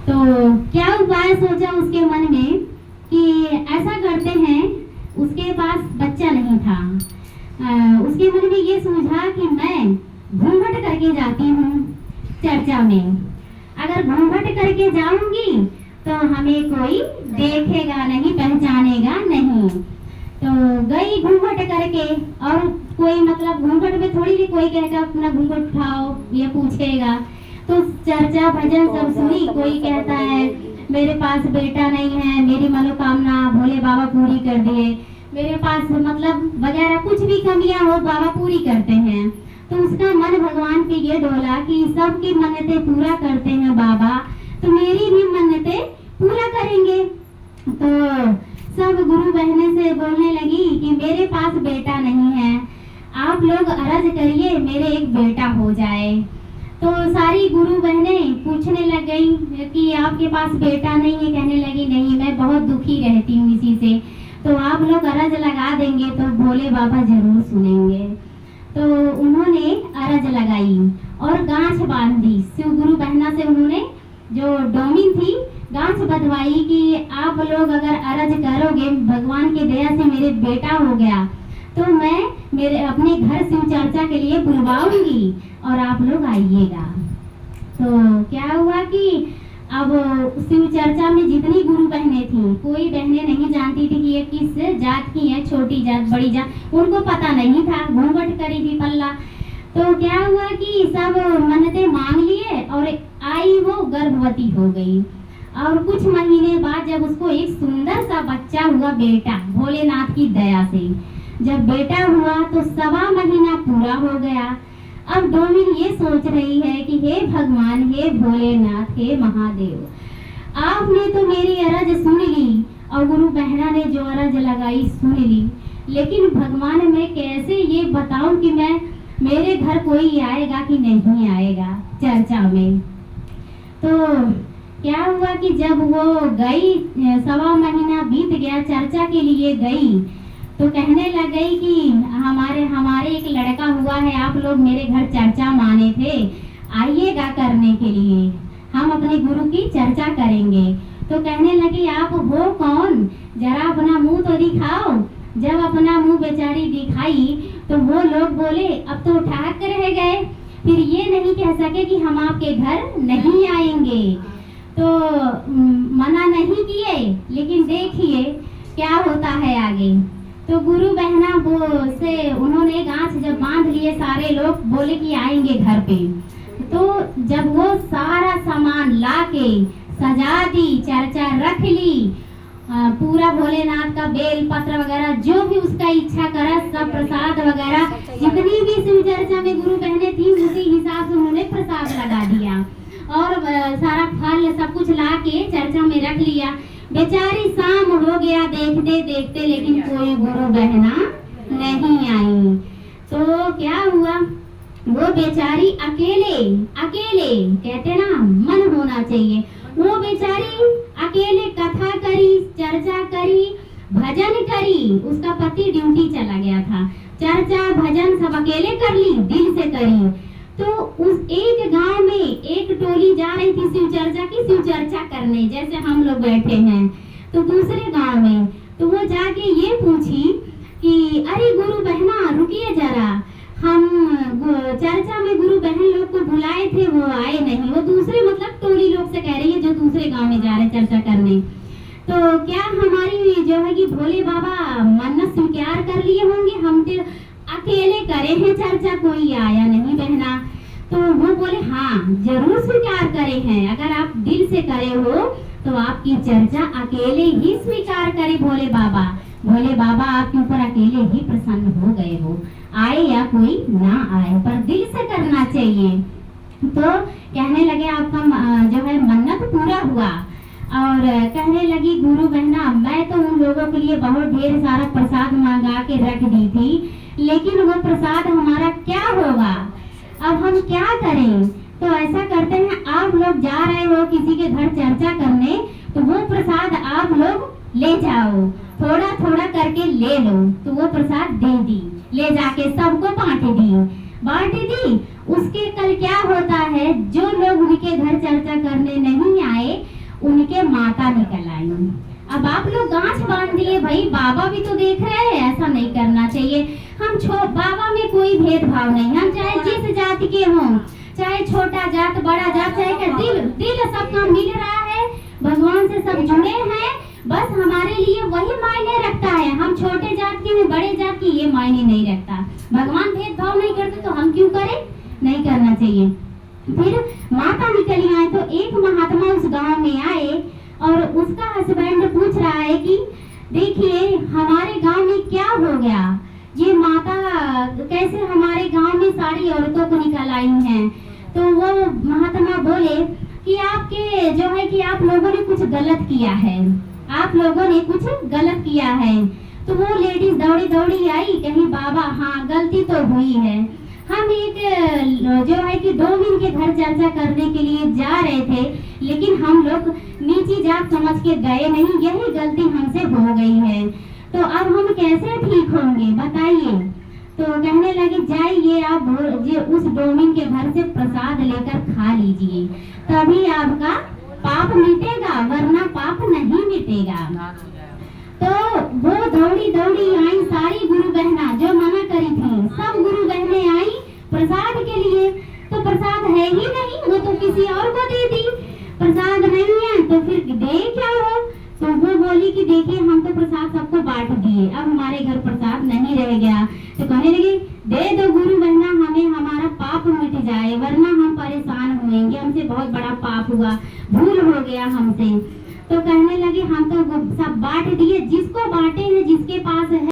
तो क्या उपाय सोचा उसके मन में कि ऐसा करते हैं, उसके पास बच्चा नहीं था। उसके मन में ये सूझा कि मैं घूंघट करके जाती हूँ चर्चा में, अगर घूंघट करके जाऊंगी तो हमें कोई देखेगा नहीं, पहचानेगा नहीं। तो गई घूंघट करके, और कोई मतलब घूंघट में थोड़ी भी कोई कहेगा अपना घूंघट उठाओ ये पूछेगा। तो चर्चा भजन सब सुनी, कोई कहता है मेरे पास बेटा नहीं है, मेरी मनोकामना भोले बाबा पूरी कर दिए, मेरे पास मतलब वगैरह कुछ भी कमियां हो बाबा पूरी करते हैं। तो उसका मन भगवान पे ये डोला कि सबकी मन्नतें पूरा करते हैं बाबा, तो मेरी भी मन्नतें पूरा करेंगे। तो सब गुरु बहने से बोलने लगी कि मेरे पास बेटा नहीं है, आप लोग अर्ज करिए मेरे एक बेटा हो जाए। तो सारी गुरु बहनें पूछने लग गई कि आपके पास बेटा नहीं है, कहने लगी नहीं, मैं बहुत दुखी रहती हूँ इसी से, तो आप लोग अर्ज लगा देंगे तो भोले बाबा जरूर सुनेंगे। तो उन्होंने अर्ज लगाई और गांठ बांध दी। शिव गुरु बहना से उन्होंने जो डोमिन थी गांठ बंधवाई कि आप लोग अगर अर्ज करोगे भगवान की दया से मेरे बेटा हो गया तो मैं मेरे अपने घर शिव चर्चा के लिए बुलवाऊंगी और आप लोग आइएगा। तो क्या हुआ कि अब शिव चर्चा में जितनी गुरु बहनें थी, कोई बहनें नहीं जानती थी कि ये किस जात की है, छोटी जात बड़ी जात, उनको पता नहीं था, घूंघट करी थी पल्ला। तो क्या हुआ कि सब मन्नतें मांग लिए और आई वो गर्भवती हो गई। और कुछ महीने बाद जब उसको एक सुंदर सा बच्चा हुआ, बेटा, भोलेनाथ की दया से जब बेटा हुआ तो 1.25 महीना पूरा हो गया। अब डोमिन ये सोच रही है कि हे भगवान, हे भोलेनाथ, हे महादेव, आपने तो मेरी अरज सुन ली और गुरु बहना ने जो अरज लगाई सुन ली, लेकिन भगवान मैं कैसे ये बताऊं कि मैं मेरे घर कोई आएगा कि नहीं आएगा चर्चा में। तो क्या हुआ कि जब वो गई, 1.25 महीना बीत गया, चर्चा के लिए गई, तो कहने लग गई कि हमारे एक लड़का हुआ है, आप लोग मेरे घर चर्चा माने थे, आइएगा करने के लिए, हम अपने गुरु की चर्चा करेंगे। तो कहने लगी आप हो कौन, जरा अपना मुंह तो दिखाओ। जब अपना मुंह बेचारी दिखाई तो वो लोग बोले अब तो ठाक रह गए, फिर ये नहीं कह सके कि हम आपके घर नहीं आएंगे। तो मना नहीं किए, लेकिन देखिए क्या होता है आगे। तो गुरु बहना वो से उन्होंने गांठ जब बांध लिए, सारे लोग बोले कि आएंगे घर पे। तो जब वो सारा सामान लाके सजा दी, चर्चा रख ली, पूरा भोलेनाथ का बेल पत्र वगैरह जो भी उसका इच्छा करा, सब प्रसाद वगैरह जितनी भी शिव चर्चा में गुरु बहने थी उसी हिसाब से उन्होंने प्रसाद लगा दिया और सारा फल सब कुछ ला के चर्चा में रख लिया। बेचारी शाम हो गया देखते देखते, लेकिन कोई गुरु बहना नहीं आई। तो क्या हुआ, वो बेचारी अकेले अकेले, कहते ना मन होना चाहिए, वो बेचारी अकेले कथा करी, चर्चा करी, भजन करी। उसका पति ड्यूटी चला गया था, चर्चा भजन सब अकेले कर ली, दिल से करी। तो उस एक गांव में एक टोली जा रही थी शिव चर्चा करने, जैसे हम लोग बैठे हैं। तो दूसरे गांव में तो वो जाके ये पूछी कि अरे गुरु बहना रुकिए जरा, हम चर्चा में गुरु बहन लोग को बुलाए थे, वो आए नहीं। वो दूसरे मतलब टोली लोग से कह रही है जो दूसरे गांव में जा रहे चर्चा करने। तो क्या हमारी जो है कि भोले बाबा मन्नत स्वीकार कर लिए होंगे, हम तो अकेले करे हैं चर्चा, कोई आया नहीं बहना। तो वो बोले हाँ जरूर स्वीकार करे हैं, अगर आप दिल से करे हो तो आपकी चर्चा अकेले ही स्वीकार करे भोले बाबा। भोले बाबा आपके ऊपर अकेले ही प्रसन्न हो गए हो, आए या कोई ना आए, पर दिल से करना चाहिए। तो कहने लगे आपका जो है मन्नत पूरा हुआ। और कहने लगी गुरु बहना मैं तो उन लोगों के लिए बहुत ढेर सारा प्रसाद मंगा के रख दी थी, लेकिन वो प्रसाद हमारा क्या होगा, अब हम क्या करें। तो ऐसा करते हैं, आप लोग जा रहे हो किसी के घर चर्चा करने, तो वो प्रसाद आप लोग ले जाओ, थोड़ा थोड़ा करके ले लो। तो वो प्रसाद दे दी, ले जाके सबको बांट दी। उसके कल क्या होता है, जो लोग उनके घर चर्चा करने नहीं आए उनके माता निकल आई। अब आप लोग गांठ बांध दिए, भाई बाबा भी तो देख रहे हैं, ऐसा नहीं करना चाहिए। हम बाबा में कोई भेदभाव नहीं, हम चाहे जिस जाति के हों, चाहे छोटा जात बड़ा जात, चाहे दिल सबका मिल रहा है, भगवान से सब जुड़े हैं, बस हमारे लिए वही मायने रखता है। हम छोटे जात की में बड़े जात की ये मायने नहीं रखता। भगवान भेदभाव नहीं करते तो हम क्यों करें, नहीं करना चाहिए। फिर माता निकली आए तो एक महात्मा उस गांव में आए और उसका हस्बैंड पूछ रहा है कि देखिए हमारे गांव में क्या हो गया, ये माता कैसे हमारे गांव में सारी औरतों को निकल आई हैं। तो वो महात्मा बोले कि आपके जो है कि आप लोगों ने कुछ गलत किया है, आप लोगों ने कुछ गलत किया है। तो वो लेडीज दौड़ी दौड़ी आई, कहीं बाबा हाँ गलती तो हुई है, हम एक जो है कि डोमिन के घर चर्चा करने के लिए जा रहे थे, लेकिन हम लोग नीची जात समझ के गए नहीं, यही गलती हमसे हो गई है, तो अब हम कैसे ठीक होंगे बताइए। तो कहने लगे जाइए आप उस डोमिन के घर से प्रसाद लेकर खा लीजिए, तभी आपका पाप मिटेगा, वरना पाप नहीं मिटेगा। तो वो दौड़ी दौड़ी आई, सारी गुरु बहना जो मना करी थी सब गुरु बहने आई प्रसाद के लिए। तो प्रसाद है ही नहीं, वो तो किसी और को दे दी, प्रसाद नहीं है तो फिर दे क्या हो। तो वो बोली कि देखिए हम तो प्रसाद सबको बांट दिए, अब हमारे घर प्रसाद नहीं रह गया। तो कहने लगी दे दो गुरु बहना, हमें हमारा पाप मिट जाए, वरना हम परेशान होंगे, हमसे बहुत बड़ा पाप हुआ, भूल हो गया हमसे। तो कहने लगे हम तो सब बांट दिए, जिसको बांटे हैं जिसके पास है